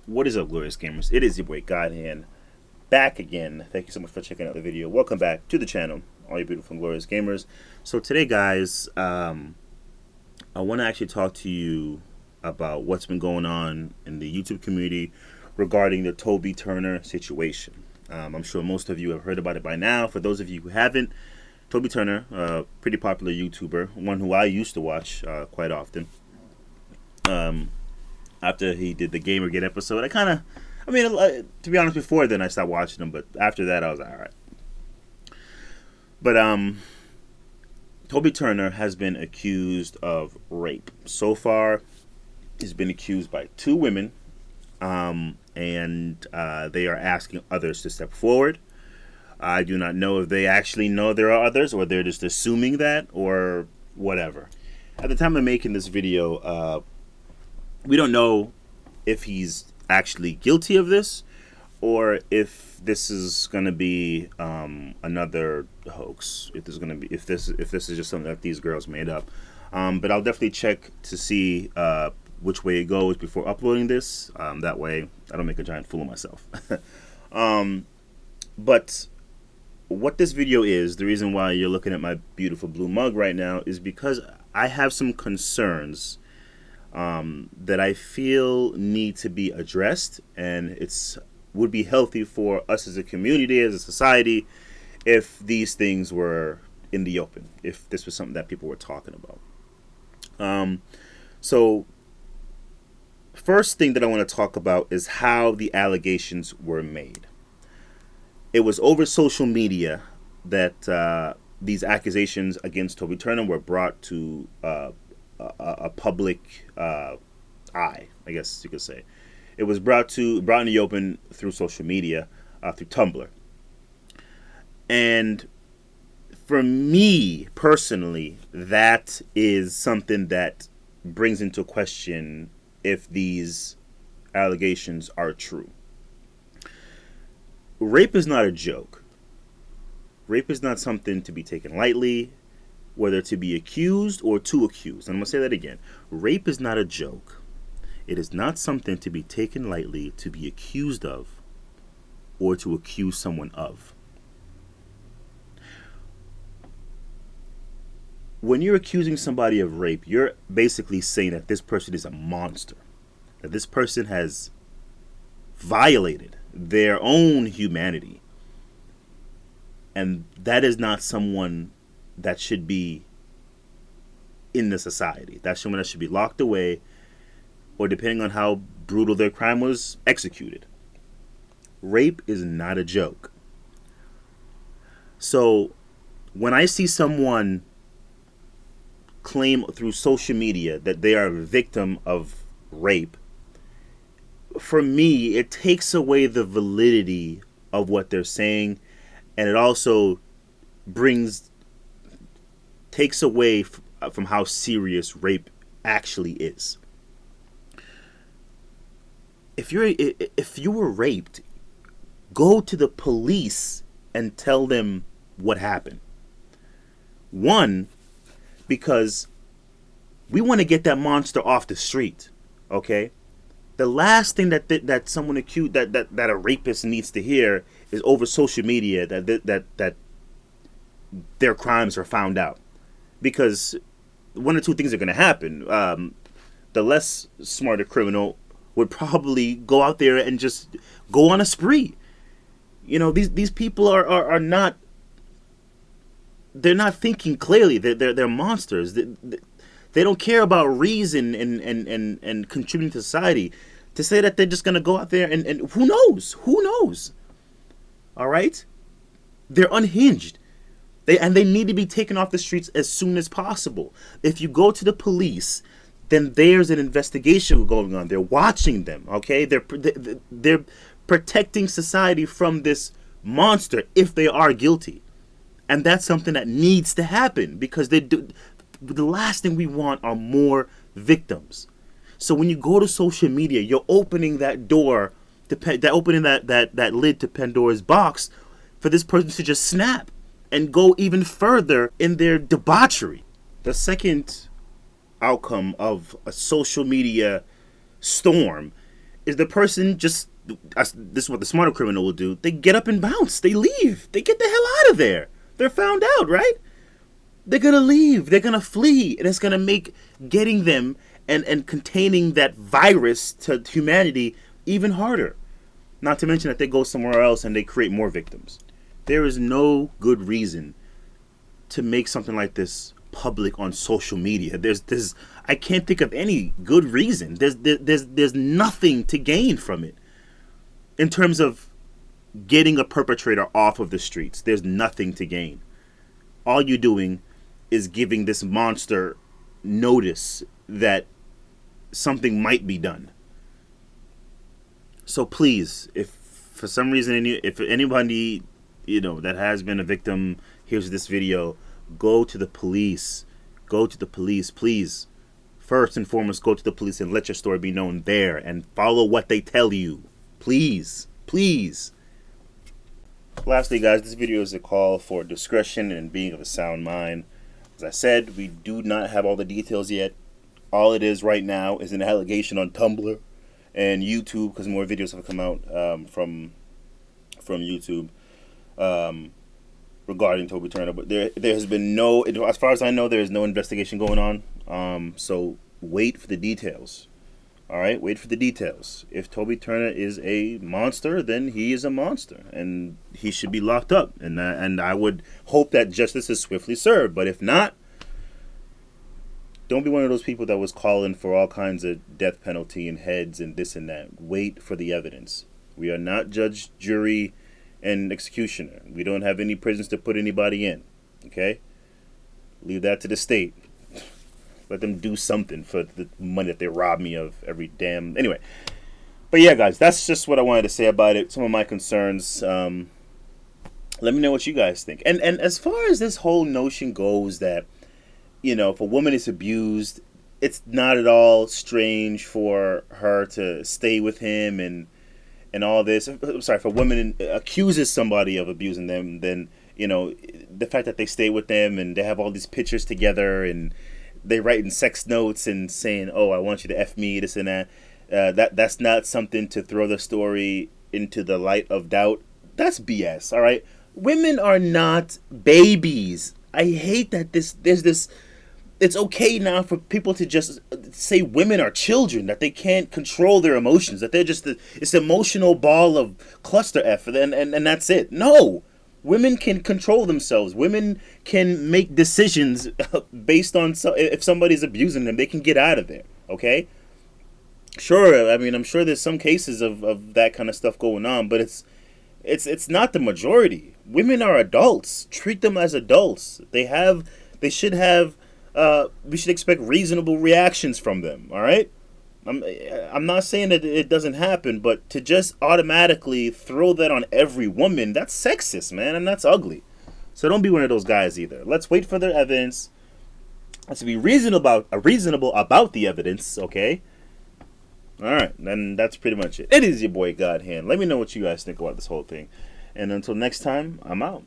What is up, glorious gamers? It is your boy Godhand back again. Thank you so much for checking out the video. Welcome back to the channel, all you beautiful and glorious gamers. So today, guys, I want to actually talk to you about what's been going on in the YouTube community regarding the Toby Turner situation. I'm sure most of you have heard about it by now. For those of you who haven't, Toby Turner, pretty popular YouTuber, one who I used to watch quite often. After he did the Gamergate episode, to be honest, before then I stopped watching him, but after that I was like, all right. But Toby Turner has been accused of rape. So far, he's been accused by 2 women, and they are asking others to step forward. I do not know if they actually know there are others, or they're just assuming that, or whatever. At the time of making this video, we don't know if he's actually guilty of this or if this is going to be another hoax. If this is just something that these girls made up. But I'll definitely check to see which way it goes before uploading this. That way I don't make a giant fool of myself. But what this video is, the reason why you're looking at my beautiful blue mug right now, is because I have some concerns that I feel need to be addressed, and would be healthy for us as a community, as a society, if these things were in the open, if this was something that people were talking about. So first thing that I want to talk about is how the allegations were made. It was over social media that these accusations against Toby Turner were brought to a public eye, I guess you could say. It was brought in the open through social media, through Tumblr. And for me personally, that is something that brings into question if these allegations are true. Rape is not a joke. Rape is not something to be taken lightly, whether to be accused or to accuse. And I'm going to say that again. Rape is not a joke. It is not something to be taken lightly, to be accused of, or to accuse someone of. When you're accusing somebody of rape, you're basically saying that this person is a monster, that this person has violated their own humanity. And that is not someone that should be in the society. That's someone that should be locked away, or depending on how brutal their crime was, executed. Rape is not a joke. So when I see someone claim through social media that they are a victim of rape, for me, it takes away the validity of what they're saying, and it also takes away from how serious rape actually is. If you were raped, go to the police and tell them what happened. One, because we want to get that monster off the street, okay? The last thing that someone accused that a rapist needs to hear is over social media that their crimes are found out. Because one or two things are going to happen. The less smarter criminal would probably go out there and just go on a spree. You know, these people are not. They're not thinking clearly. They're monsters. They don't care about reason and contributing to society. To say that they're just going to go out there and who knows? Who knows? All right? They're unhinged. They need to be taken off the streets as soon as possible. If you go to the police, then there's an investigation going on. They're watching them, okay? They're protecting society from this monster if they are guilty. And that's something that needs to happen, because the last thing we want are more victims. So when you go to social media, you're opening that door, opening that lid to Pandora's box for this person to just snap and go even further in their debauchery. The second outcome of a social media storm is the person just, this is what the smarter criminal will do, they get up and bounce, they leave, they get the hell out of there. They're found out, right? They're gonna leave, they're gonna flee, and it's gonna make getting them and containing that virus to humanity even harder. Not to mention that they go somewhere else and they create more victims. There is no good reason to make something like this public on social media. There's I can't think of any good reason. There's nothing to gain from it in terms of getting a perpetrator off of the streets. There's nothing to gain. All you're doing is giving this monster notice that something might be done. So please, if for some reason if anybody that has been a victim hears this video, go to the police. Go to the police, please. First and foremost, go to the police and let your story be known there and follow what they tell you. Please, please. Lastly, guys, this video is a call for discretion and being of a sound mind. As I said, we do not have all the details yet. All it is right now is an allegation on Tumblr and YouTube, because more videos have come out from YouTube regarding Toby Turner. But there has been no, as far as I know, there is no investigation going on. So wait for the details. All right, wait for the details. If Toby Turner is a monster, then he is a monster, and he should be locked up. And I would hope that justice is swiftly served. But if not, don't be one of those people that was calling for all kinds of death penalty and heads and this and that. Wait for the evidence. We are not judge, jury, and executioner. We don't have any prisons to put anybody in. Okay? Leave that to the state. Let them do something for the money that they rob me of every damn... Anyway. But yeah, guys, that's just what I wanted to say about it. Some of my concerns. Let me know what you guys think. And as far as this whole notion goes that, if a woman is abused, it's not at all strange for her to stay with him and all this. I'm sorry, if a woman accuses somebody of abusing them, then, the fact that they stay with them and they have all these pictures together and they write in sex notes and saying, oh, I want you to F me, this and that, that's not something to throw the story into the light of doubt. That's BS, all right? Women are not babies. I hate that there's this... It's okay now for people to just say women are children, that they can't control their emotions, that they're just this emotional ball of cluster F, and that's it. No! Women can control themselves. Women can make decisions based on if somebody's abusing them, they can get out of there, okay? Sure, I mean, I'm sure there's some cases of that kind of stuff going on, but it's not the majority. Women are adults. Treat them as adults. We should expect reasonable reactions from them, all right? I'm not saying that it doesn't happen, but to just automatically throw that on every woman, that's sexist, man, and that's ugly. So don't be one of those guys either. Let's wait for their evidence. Let's be reasonable about the evidence, okay? All right, then that's pretty much it. It is your boy God Hand. Let me know what you guys think about this whole thing. And until next time, I'm out.